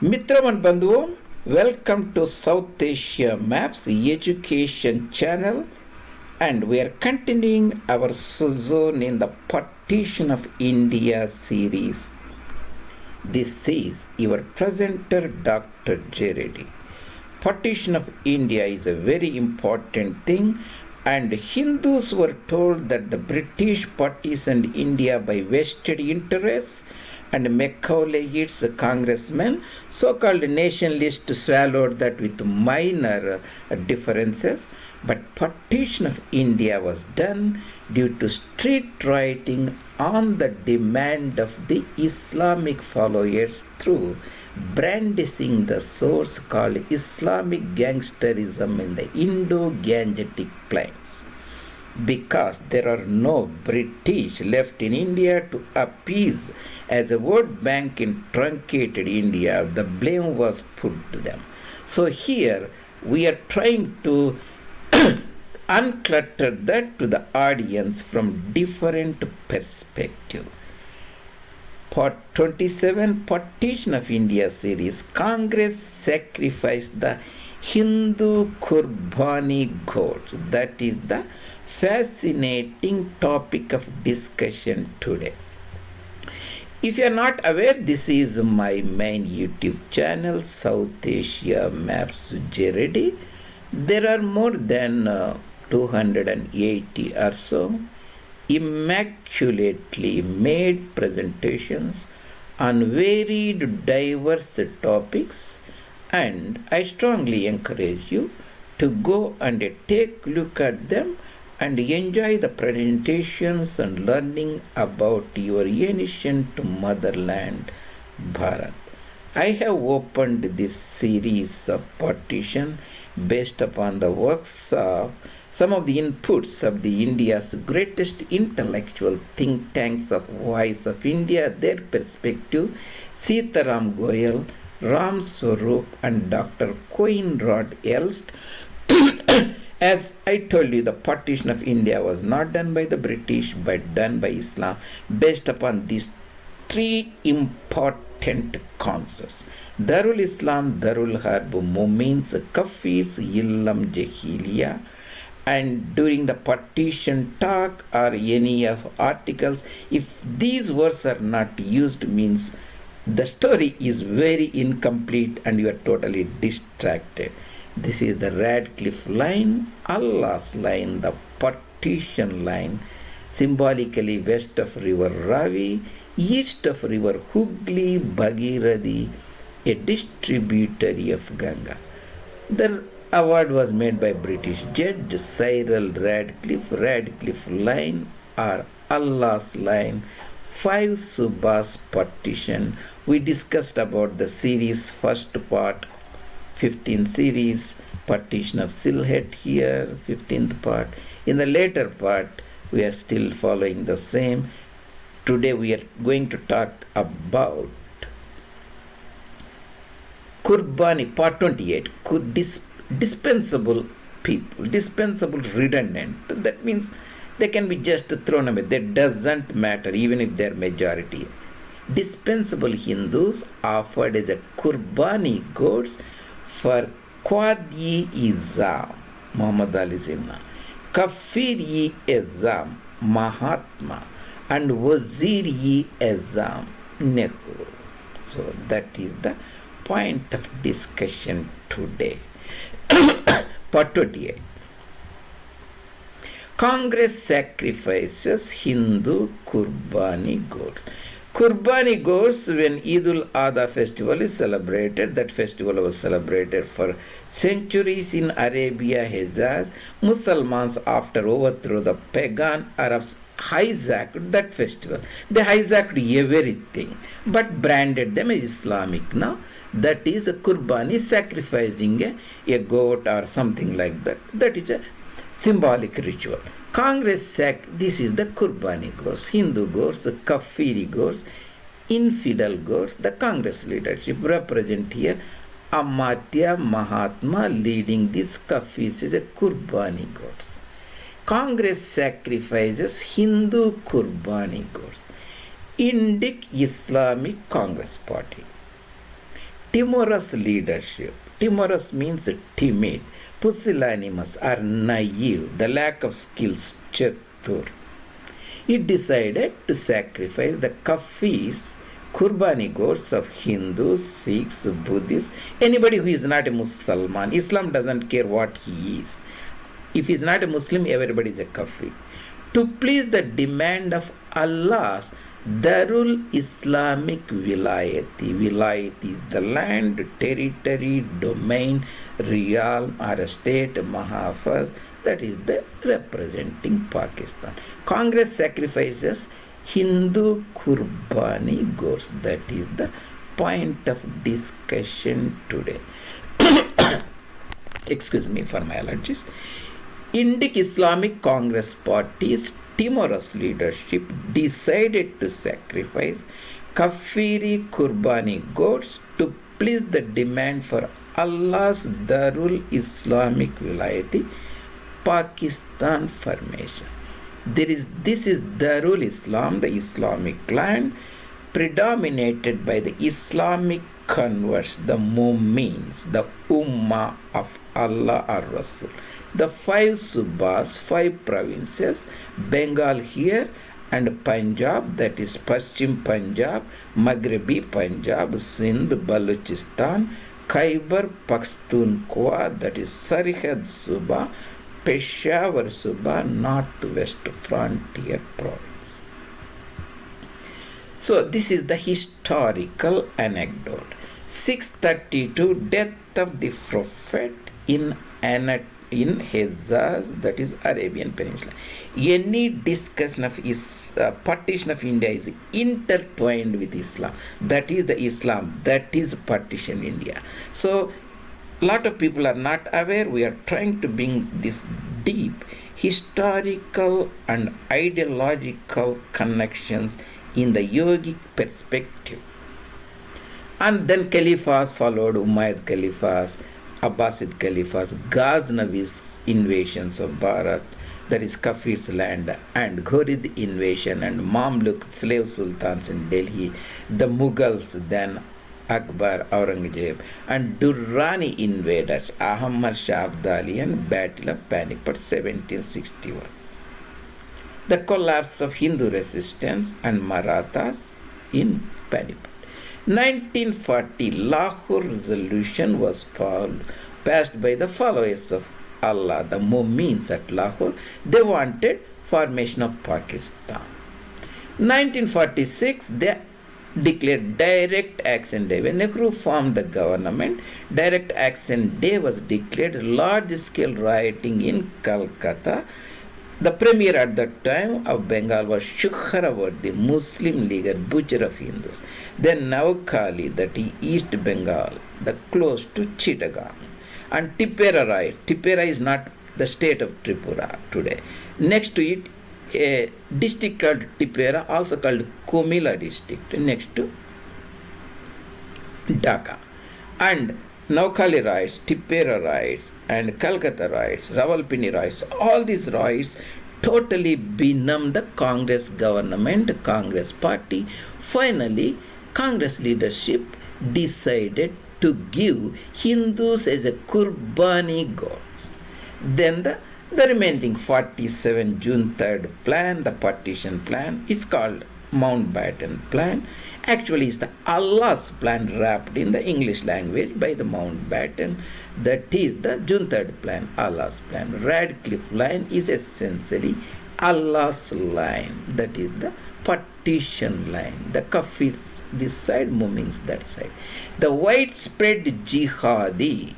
Mitraman Bandhu, welcome to South Asia Maps Education channel, and we are continuing our sojourn in the Partition of India series. This is your presenter, Dr. J. Reddy. Partition of India is a very important thing, and Hindus were told that the British partitioned India by vested interests, and Macaulay-Mindset's congressmen, so-called nationalists, swallowed that with minor differences. But partition of India was done due to street rioting on the demand of the Islamic followers through brandishing the source called Islamic gangsterism in the Indo-Gangetic plains. Because there are no British left in India to appease as a vote bank in truncated India, the blame was put to them. So here we are trying to unclutter that to the audience from different perspective. Part 27, Partition of India series. Congress sacrificed the Hindu Qurbani goats. That is the fascinating topic of discussion today. If you are not aware, this is my main YouTube channel, South Asia Maps J. Reddy. There are more than 280 or so immaculately made presentations on varied, diverse topics, and I strongly encourage you to go and take a look at them and enjoy the presentations and learning about your ancient motherland, Bharat. I have opened this series of partition based upon the works of some of the inputs of the India's greatest intellectual think tanks of Voice of India, their perspective, Sitaram Goyal, Ram Swarup, and Dr. Coinrod Elst. As I told you, the partition of India was not done by the British but done by Islam based upon these three important concepts. Darul Islam, Darul Harb means Kafis Illam Jahiliya, and during the partition talk or any of articles, if these words are not used, means the story is very incomplete and you are totally distracted. This is the Radcliffe line, Allah's line, the partition line, symbolically west of river Ravi, east of river Hooghly, Bhagirathi, a distributary of Ganga. The award was made by British Judge Cyril Radcliffe. Radcliffe line or Allah's line, 5 Subhas partition. We discussed about the series first part, 15th series, partition of Sylhet here, 15th part. In the later part, we are still following the same. Today we are going to talk about Qurbani, part 28, dispensable people, dispensable redundant. That means they can be just thrown away. That doesn't matter even if they are majority. Dispensable Hindus offered as a Qurbani goats for Quad-e-Izam, Muhammad Ali Jinnah, Kafir-e-Azam, Mahatma, and Wazir-e-Azam, Nehru. So that is the point of discussion today. Part 28. Congress sacrifices Hindu Qurbani goats. Qurbani goats, when Eid al-Adha festival is celebrated, that festival was celebrated for centuries in Arabia, Hejaz. Muslims, after overthrow the pagan Arabs, hijacked that festival. They hijacked everything, but branded them as Islamic now. That is a Qurbani, sacrificing a goat or something like that. That is a symbolic ritual. Congress this is the Qurbani goats, Hindu goats, the Kafiri goats, infidel goats. The Congress leadership represent here Amartya Mahatma leading this Kafirs is a Qurbani goats. Congress sacrifices Hindu Qurbani goats. Indic Islamic Congress Party. Timorous leadership. Timorous means timid. Pusillanimous or naive, the lack of skills, chatur. He decided to sacrifice the Kafirs, Qurbani goats of Hindus, Sikhs, Buddhists, anybody who is not a Muslim. Islam doesn't care what he is. If he is not a Muslim, everybody is a Kafir. To please the demand of Allah's Darul Islamic Vilayati. Vilayat is the land, territory, domain, realm or a state, Mahafaz, that is the representing Pakistan. Congress sacrifices Hindu Qurbani goats. That is the point of discussion today. Excuse me for my allergies. Indic Islamic Congress Party's timorous leadership decided to sacrifice Kafiri Qurbani goats to please the demand for Allah's Darul Islamic Vilayati Pakistan formation. This is Darul Islam, the Islamic land, predominated by the Islamic converts, the Mu'mins, the Ummah of Allah or Rasul. The 5 Subas, 5 provinces, Bengal here and Punjab, that is Paschim Punjab, Maghrebi Punjab, Sindh, Balochistan, Khyber Pakhtunkhwa, that is Sarhad Suba, Peshawar Suba, northwest frontier province. So this is the historical anecdote. 632, death of the Prophet in Hejaz, that is Arabian Peninsula. Any discussion of partition of India is intertwined with Islam. That is the Islam. That is partition India. So a lot of people are not aware. We are trying to bring this deep historical and ideological connections in the yogic perspective. And then Caliphs followed, Umayyad Caliphs, Abbasid Caliphs, Ghaznavis invasions of Bharat, that is Kafir's land, and Ghurid invasion and Mamluk slave sultans in Delhi, the Mughals, then Akbar, Aurangzeb, and Durrani invaders, Ahmad Shah Abdali, and Battle of Panipat 1761. The collapse of Hindu resistance and Marathas in Panipat. 1940 Lahore resolution was passed by the followers of Allah, the Mu'mins at Lahore. They wanted formation of Pakistan. 1946 they declared Direct Action Day. When Nehru formed the government, Direct Action Day was declared. Large-scale rioting in Calcutta. The premier at that time of Bengal was Shukravarti, Muslim leader, butcher of Hindus. Then Noakhali, that is East Bengal, the close to Chittagong. And Tippera riots. Tippera is not the state of Tripura today. Next to it, a district called Tippera, also called Communal district, next to Dhaka. And Noakhali riots, Tippera riots, and Calcutta riots, Rawalpindi riots, all these riots totally benumbed the Congress government, Congress party. Finally, Congress leadership decided to give Hindus as a Qurbani gods. Then the remaining 47 June 3rd plan, the partition plan, is called Mountbatten plan. Actually, it's the Allah's plan wrapped in the English language by the Mountbatten. That is the June 3rd plan, Allah's plan. Radcliffe line is essentially Allah's line. That is the partition line. The Kafirs this side, Mu'mins that side. The widespread jihadi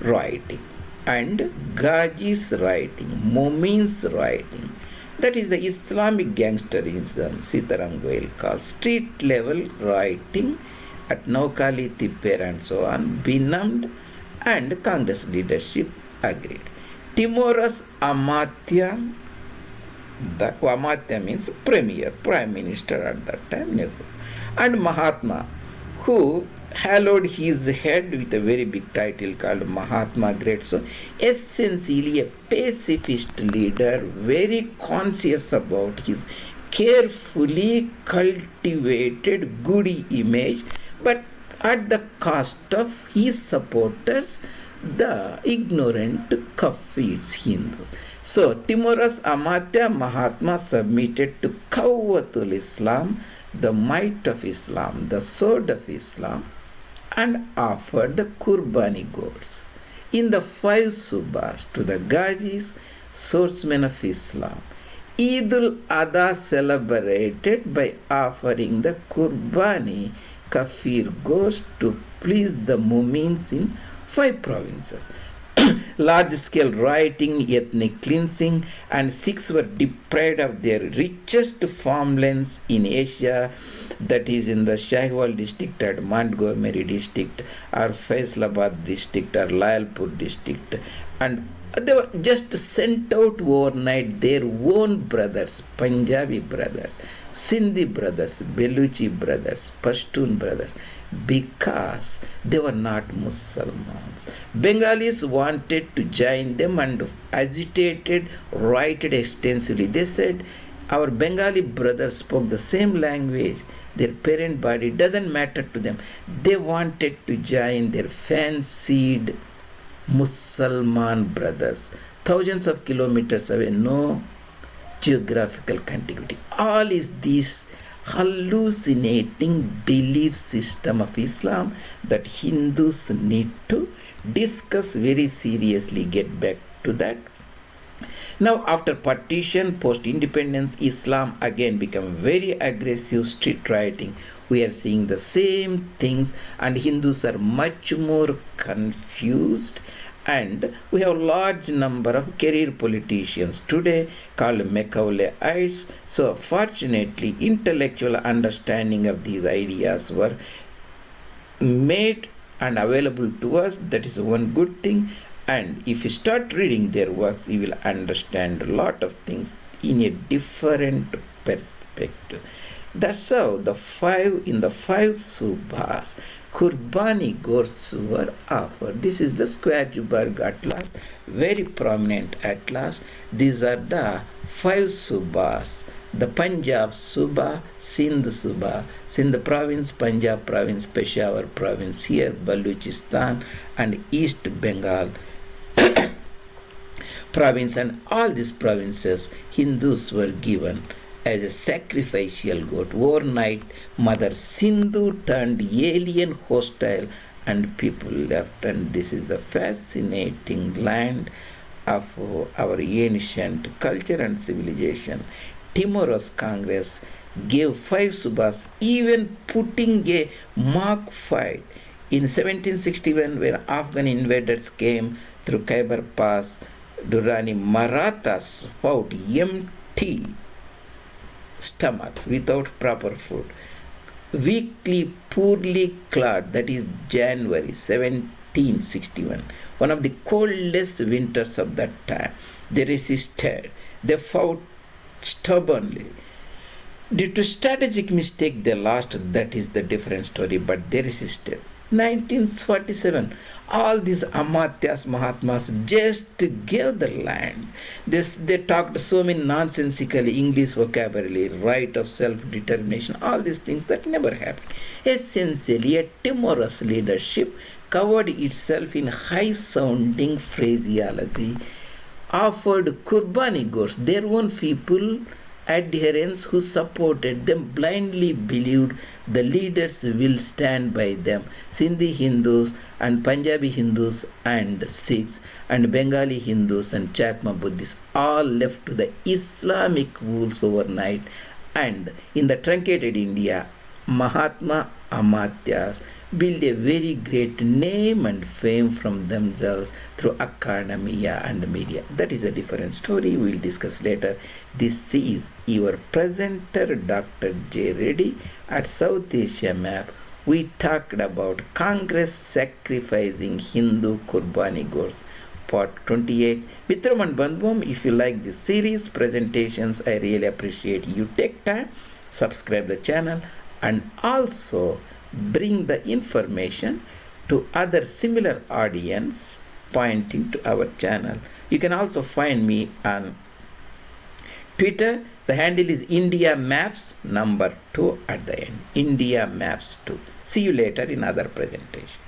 writing and Ghaji's writing, Mu'mins writing, that is the Islamic gangsterism, Sitaram Goel calls street level writing at Noakhali Tippera and so on, benumbed, and Congress leadership agreed. Timorous Amatya, the Amatya means premier, prime minister at that time, Nehru, and Mahatma, who hallowed his head with a very big title called Mahatma Great. So essentially a pacifist leader, very conscious about his carefully cultivated good image, but at the cost of his supporters, the ignorant Kafirs Hindus. So Timur's Amatya Mahatma submitted to Quwwatul Islam, the might of Islam, the sword of Islam, and offered the Qurbani goats in the 5 subhas to the Gazis, swordsmen of Islam. Eid al-Adha celebrated by offering the Qurbani Kafir goats to please the Mumins in 5 provinces. Large-scale rioting, ethnic cleansing, and Sikhs were deprived of their richest farmlands in Asia, that is in the Shahiwal district or Montgomery district or Faisalabad district or Lalpur district, and they were just sent out overnight. Their own brothers, Punjabi brothers, Sindhi brothers, Beluchi brothers, Pashtun brothers, because they were not Muslims. Bengalis wanted to join them and agitated, rioted extensively. They said, our Bengali brothers spoke the same language. Their parent body doesn't matter to them. They wanted to join their fancied Mussalman brothers, thousands of kilometers away, no geographical contiguity. All is this hallucinating belief system of Islam that Hindus need to discuss very seriously. Get back to that. Now, after partition, post-independence, Islam again became very aggressive street rioting. We are seeing the same things, and Hindus are much more confused. And we have a large number of career politicians today called Macaulay-Mindset. So fortunately, intellectual understanding of these ideas were made and available to us. That is one good thing. And if you start reading their works, you will understand a lot of things in a different perspective. That's how the 5 subhas, Qurbani goats were offered. This is the Squareberg Atlas, very prominent atlas. These are the 5 subhas. The Punjab Subha, Sindh Subha, Sindh province, Punjab province, Peshawar province, here Baluchistan and East Bengal province, and all these provinces Hindus were given as a sacrificial goat. Overnight, Mother Sindhu turned alien, hostile, and people left. And this is the fascinating land of our ancient culture and civilization. Timorous Congress gave 5 subhas, even putting a mock fight. In 1761, when Afghan invaders came through Khyber Pass, Durrani, Marathas fought empty stomachs without proper food. Weakly, poorly clad, that is January 1761, one of the coldest winters of that time. They resisted. They fought stubbornly. Due to strategic mistake, they lost. That is the different story, but they resisted. 1947, all these Amatyas, Mahatmas just gave the land. They talked so many nonsensical English vocabulary, right of self-determination, all these things that never happened. Essentially, a timorous leadership covered itself in high-sounding phraseology, offered Qurbani goats. Their own people, adherents who supported them, blindly believed the leaders will stand by them. Sindhi Hindus and Punjabi Hindus and Sikhs and Bengali Hindus and Chakma Buddhists all left to the Islamic wolves overnight. And in the truncated India, Mahatma Amatyas build a very great name and fame from themselves through academia and media. That is a different story we will discuss later. This is your presenter, Dr. J. Reddy. At South Asia Map, we talked about Congress sacrificing Hindu Qurbani goats, part 28. Mitram and Bandhum, if you like this series presentations, I really appreciate you take time, subscribe the channel, and also bring the information to other similar audience pointing to our channel. You can also find me on Twitter The handle is India Maps number 2 at the end. India Maps 2. See you later in other presentation.